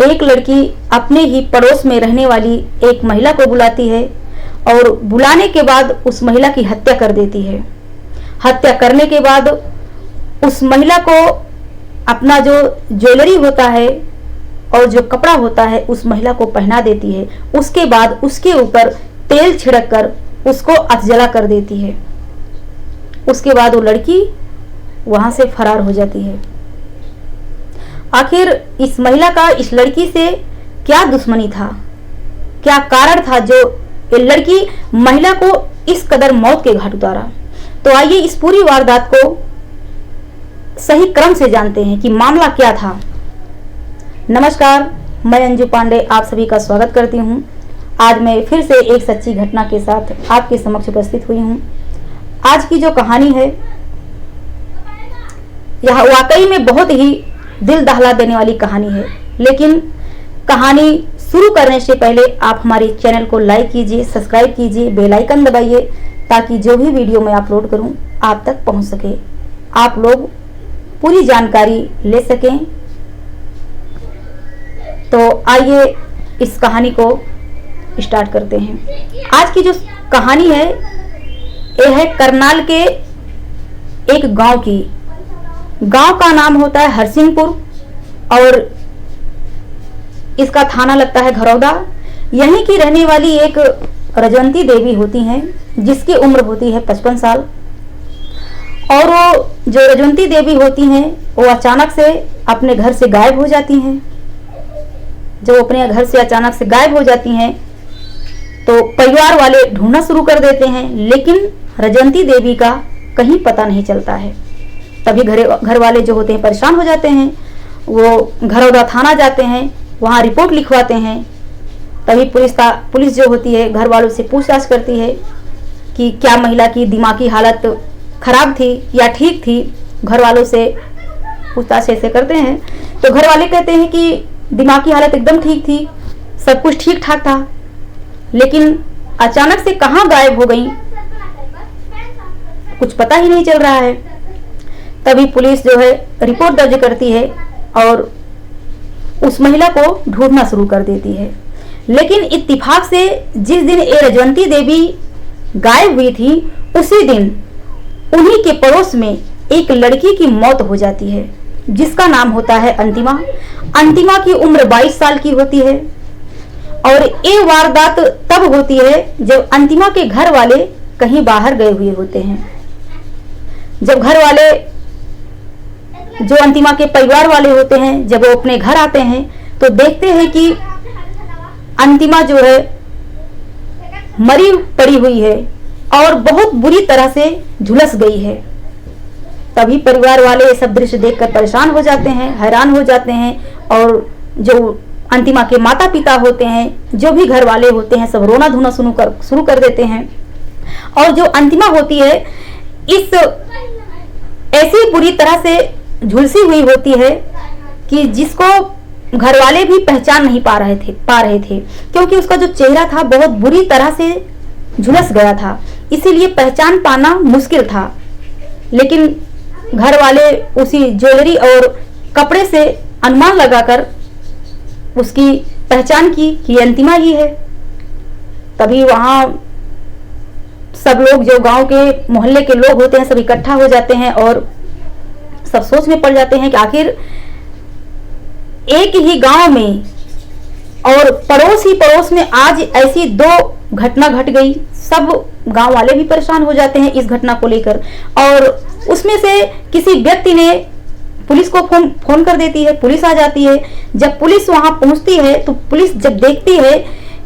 एक लड़की अपने ही पड़ोस में रहने वाली एक महिला को बुलाती है और बुलाने के बाद उस महिला की हत्या कर देती है। हत्या करने के बाद उस महिला को अपना जो ज्वेलरी होता है और जो कपड़ा होता है उस महिला को पहना देती है। उसके बाद उसके ऊपर तेल छिड़क कर उसको अधजला कर देती है। उसके बाद वो लड़की वहां से फरार हो जाती है। आखिर इस महिला का इस लड़की से क्या दुश्मनी था, क्या कारण था जो ये लड़की महिला को इस कदर मौत के घाट उतारा? तो आइए इस पूरी वारदात को सही क्रम से जानते हैं कि मामला क्या था। नमस्कार, मैं अंजू पांडे आप सभी का स्वागत करती हूं। आज मैं फिर से एक सच्ची घटना के साथ आपके समक्ष उपस्थित हुई हूं। आज की जो कहानी है यह वाकई में बहुत ही दिल दहला देने वाली कहानी है। लेकिन कहानी शुरू करने से पहले आप हमारे चैनल को लाइक कीजिए, सब्सक्राइब कीजिए, बेल आइकन दबाइए ताकि जो भी वीडियो मैं अपलोड करूं आप तक पहुंच सके, आप लोग पूरी जानकारी ले सकें। तो आइए इस कहानी को स्टार्ट करते हैं। आज की जो कहानी है यह है करनाल के एक गांव की। गांव का नाम होता है हरसिंहपुर और इसका थाना लगता है घरौदा। यहीं की रहने वाली एक रजवंती देवी होती हैं जिसकी उम्र होती है 55 साल। और वो जो रजवंती देवी होती हैं वो अचानक से अपने घर से गायब हो जाती हैं। जब अपने घर से अचानक से गायब हो जाती हैं तो परिवार वाले ढूंढना शुरू कर देते हैं, लेकिन रजवंती देवी का कहीं पता नहीं चलता है। तभी घर वाले जो होते हैं परेशान हो जाते हैं। वो घरौदा थाना जाते हैं, वहाँ रिपोर्ट लिखवाते हैं। तभी पुलिस जो होती है घर वालों से पूछताछ करती है कि क्या महिला की दिमागी हालत खराब थी या ठीक थी। घर वालों से पूछताछ ऐसे करते हैं तो घर वाले कहते हैं कि दिमागी हालत एकदम ठीक थी, सब कुछ ठीक ठाक था, लेकिन अचानक से कहाँ गायब हो गई कुछ पता ही नहीं चल रहा है। तभी पुलिस जो है रिपोर्ट दर्ज करती है और उस महिला को ढूंढना शुरू कर देती है। लेकिन इत्तेफाक से जिस दिन ये रजवंती देवी गायब हुई थी उसी दिन उन्हीं के पड़ोस में एक लड़की की मौत हो जाती है जिसका नाम होता है अंतिमा। अंतिमा की उम्र 22 साल की होती है और ये वारदात तब होती है जब अंतिमा के घर वाले कहीं बाहर गए हुए होते हैं। जब घर वाले जो अंतिमा के परिवार वाले होते हैं जब वो अपने घर आते हैं तो देखते हैं कि अंतिमा जो है मरी पड़ी हुई है और बहुत बुरी तरह से झुलस गई है। तभी परिवार वाले ये सब दृश्य देखकर परेशान हो जाते हैं, हैरान हो जाते हैं और जो अंतिमा के माता पिता होते हैं, जो भी घर वाले होते हैं, सब रोना धोना शुरू कर देते हैं। और जो अंतिमा होती है इस ऐसी बुरी तरह से झुलसी हुई होती है कि जिसको घर वाले भी पहचान नहीं पा रहे थे क्योंकि उसका जो चेहरा था बहुत बुरी तरह से झुलस गया था, इसीलिए पहचान पाना मुश्किल था। लेकिन घर वाले उसी ज्वेलरी और कपड़े से अनुमान लगाकर उसकी पहचान की कि अंतिमा ही है। तभी वहां सब लोग जो गांव के मोहल्ले के लोग होते हैं सब इकट्ठा हो जाते हैं और सब सोच में पड़ जाते हैं कि आखिर एक ही गांव में और पड़ोस ही पड़ोस में आज ऐसी दो घटना घट गई। सब गांव वाले भी परेशान हो जाते हैं इस घटना को लेकर और उसमें से किसी व्यक्ति ने पुलिस को फोन कर देती है। पुलिस आ जाती है। जब पुलिस वहां पहुंचती है तो पुलिस जब देखती है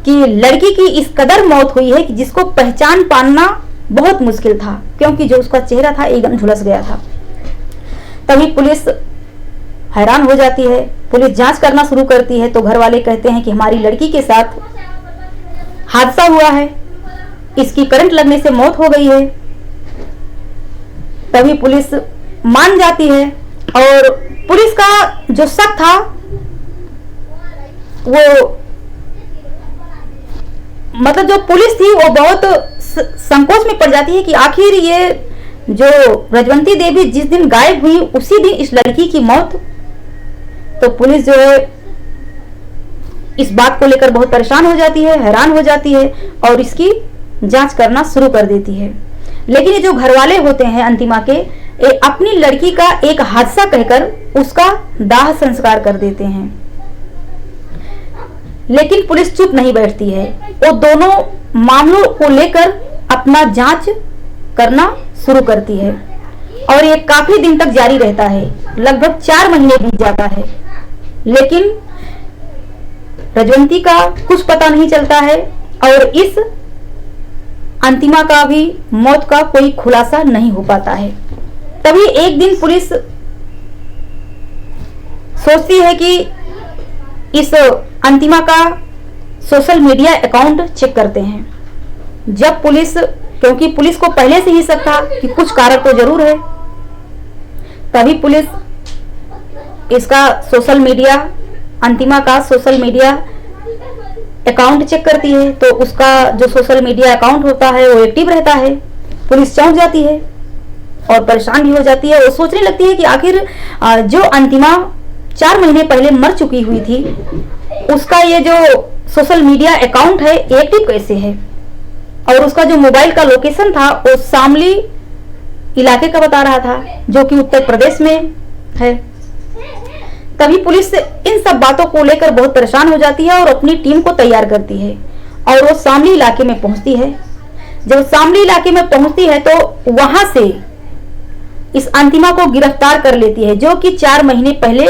कि लड़की की इस कदर मौत हुई है कि जिसको पहचान पाना बहुत मुश्किल था क्योंकि जो उसका चेहरा था एकदम झुलस गया था। तभी पुलिस हैरान हो जाती है। पुलिस जांच करना शुरू करती है तो घर वाले कहते हैं कि हमारी लड़की के साथ हादसा हुआ है, इसकी करंट लगने से मौत हो गई है। तभी पुलिस मान जाती है और पुलिस का जो शक था वो मतलब जो पुलिस थी वो बहुत संकोच में पड़ जाती है कि आखिर ये जो रजवंती देवी जिस दिन गायब हुई उसी दिन इस लड़की की मौत। तो पुलिस जो है इस बात को लेकर बहुत परेशान हो जाती है, हैरान हो जाती है और इसकी जांच करना शुरू कर देती है। लेकिन ये जो घर वाले होते हैं अंतिमा के, ये अपनी लड़की का एक हादसा कहकर उसका दाह संस्कार कर देते हैं। लेकिन पुलिस चुप नहीं बैठती है, वो दोनों मामलों को लेकर अपना जांच करना शुरू करती है और ये काफी दिन तक जारी रहता है। लगभग 4 महीने बीत जाता है, लेकिन रजवंती का कुछ पता नहीं चलता है और इस अंतिमा का भी मौत का कोई खुलासा नहीं हो पाता है। तभी एक दिन पुलिस सोचती है कि इस अंतिमा का सोशल मीडिया अकाउंट चेक करते हैं। जब पुलिस, क्योंकि पुलिस को पहले से ही शक था कि कुछ कारक तो जरूर है, तभी पुलिस इसका सोशल मीडिया, अंतिमा का सोशल मीडिया अकाउंट चेक करती है। तो उसका जो सोशल मीडिया अकाउंट होता है वो एक्टिव रहता है। पुलिस चौंक जाती है और परेशान भी हो जाती है। वो सोचने लगती है कि आखिर जो अंतिमा 4 महीने पहले मर चुकी हुई थी, उसका ये जो सोशल मीडिया अकाउंट है एक्टिव कैसे है। और उसका जो मोबाइल का लोकेशन था वो शामली इलाके का बता रहा था, जो कि उत्तर प्रदेश में है। तभी पुलिस इन सब बातों को लेकर बहुत परेशान हो जाती है और अपनी टीम को तैयार करती है और वो शामली इलाके में पहुंचती है। जब शामली इलाके में पहुंचती है तो वहां से इस अंतिमा को गिरफ्तार कर लेती है, जो कि 4 महीने पहले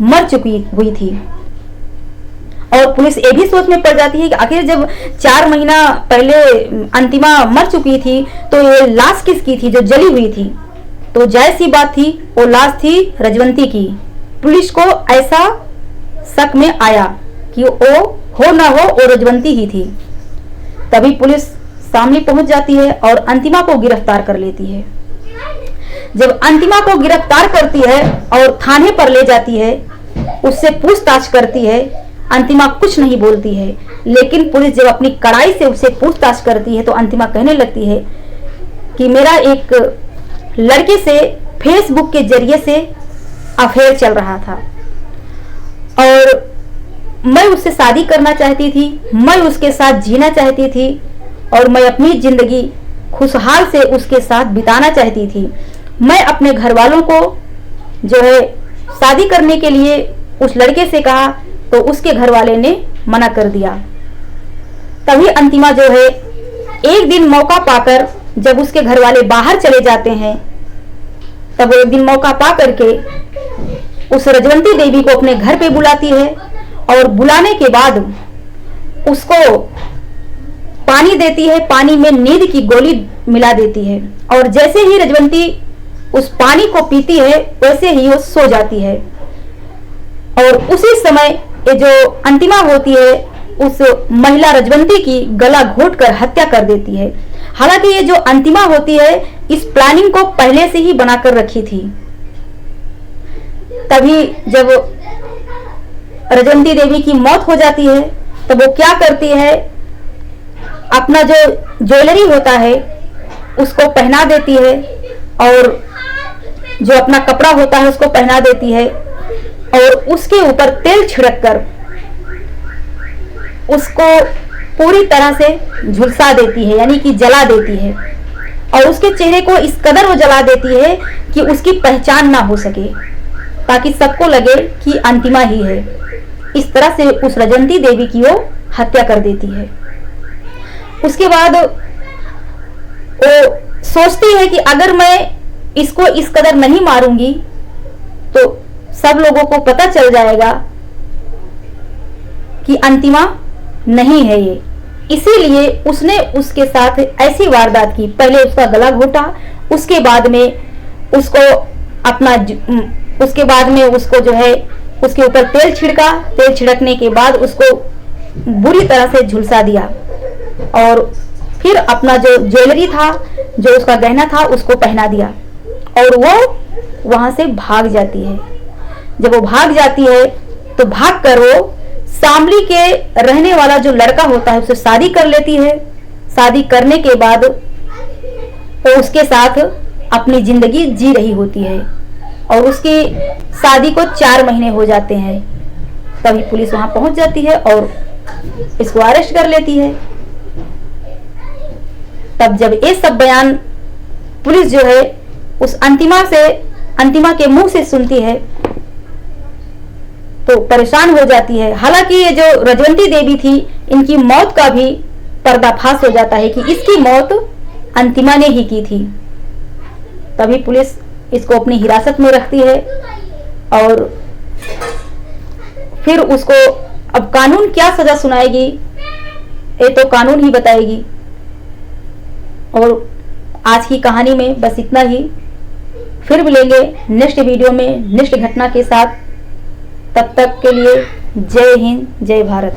मर चुकी हुई थी। और पुलिस ये भी सोच में पड़ जाती है कि आखिर जब 4 महीना पहले अंतिमा मर चुकी थी तो ये लाश किसकी थी जो जली हुई थी। तो जायज सी बात थी, वो लाश थी रजवंती की। पुलिस को ऐसा शक में आया कि वो हो ना हो वो रजवंती ही थी। तभी पुलिस शामली पहुंच जाती है और अंतिमा को गिरफ्तार कर लेती है। जब अंतिमा को गिरफ्तार करती है और थाने पर ले जाती है, उससे पूछताछ करती है, अंतिमा कुछ नहीं बोलती है। लेकिन पुलिस जब अपनी कड़ाई से उससे पूछताछ करती है तो अंतिमा कहने लगती है कि मेरा एक लड़के से फेसबुक के जरिए से अफेयर चल रहा था और मैं उससे शादी करना चाहती थी, मैं उसके साथ जीना चाहती थी और मैं अपनी जिंदगी खुशहाल से उसके साथ बिताना चाहती थी। मैं अपने घर वालों को जो है शादी करने के लिए उस लड़के से कहा तो उसके घर वाले ने मना कर दिया। तभी अंतिमा जो है एक दिन मौका पाकर, जब उसके घर वाले बाहर चले जाते हैं, तब वो एक दिन मौका पा करके उस रजवंती देवी को अपने घर पे बुलाती है और बुलाने के बाद उसको पानी देती है। पानी में नींद की गोली मिला देती है और जैसे ही रजवंती उस पानी को पीती है वैसे ही वो सो जाती है। और उसी समय ये जो अंतिमा होती है उस महिला रजवंती की गला घोंटकर हत्या कर देती है। हालांकि ये जो अंतिमा होती है इस प्लानिंग को पहले से ही बनाकर रखी थी। तभी जब रजवंती देवी की मौत हो जाती है तब वो क्या करती है, अपना जो ज्वेलरी होता है उसको पहना देती है और जो अपना कपड़ा होता है उसको पहना देती है और उसके ऊपर तेल छिड़क कर उसको पूरी तरह से झुलसा देती है, यानी कि जला देती है। और उसके चेहरे को इस कदर वो जला देती है कि उसकी पहचान ना हो सके, ताकि सबको लगे कि अंतिमा ही है। इस तरह से उस रजवंती देवी की वो हत्या कर देती है। उसके बाद वो सोचती है कि अगर मैं इसको इस कदर नहीं मारूंगी तो सब लोगों को पता चल जाएगा कि अंतिमा नहीं है ये। इसीलिए उसने उसके साथ ऐसी वारदात की, पहले उसका गला घोटा, उसके बाद में उसको जो है उसके ऊपर तेल छिड़का, तेल छिड़कने के बाद उसको बुरी तरह से झुलसा दिया और फिर अपना जो ज्वेलरी था, जो उसका गहना था, उसको पहना दिया और वो वहां से भाग जाती है। जब वो भाग जाती है तो भागकर वो शामली के रहने वाला जो लड़का होता है उससे शादी कर लेती है। शादी करने के बाद वो उसके साथ अपनी जिंदगी जी रही होती है और उसकी शादी को 4 महीने हो जाते हैं। तभी पुलिस वहां पहुंच जाती है और इसको अरेस्ट कर लेती है। तब जब ये सब बयान पुलिस जो है उस अंतिमा के मुंह से सुनती है तो परेशान हो जाती है। हालांकि ये जो रजवंती देवी थी, इनकी मौत का भी पर्दाफाश हो जाता है कि इसकी मौत अंतिमा ने ही की थी। तभी पुलिस इसको अपनी हिरासत में रखती है और फिर उसको अब कानून क्या सजा सुनाएगी ये तो कानून ही बताएगी। और आज की कहानी में बस इतना ही। फिर मिलेंगे नेक्स्ट वीडियो में नेक्स्ट घटना के साथ। तब तक के लिए जय हिंद, जय भारत।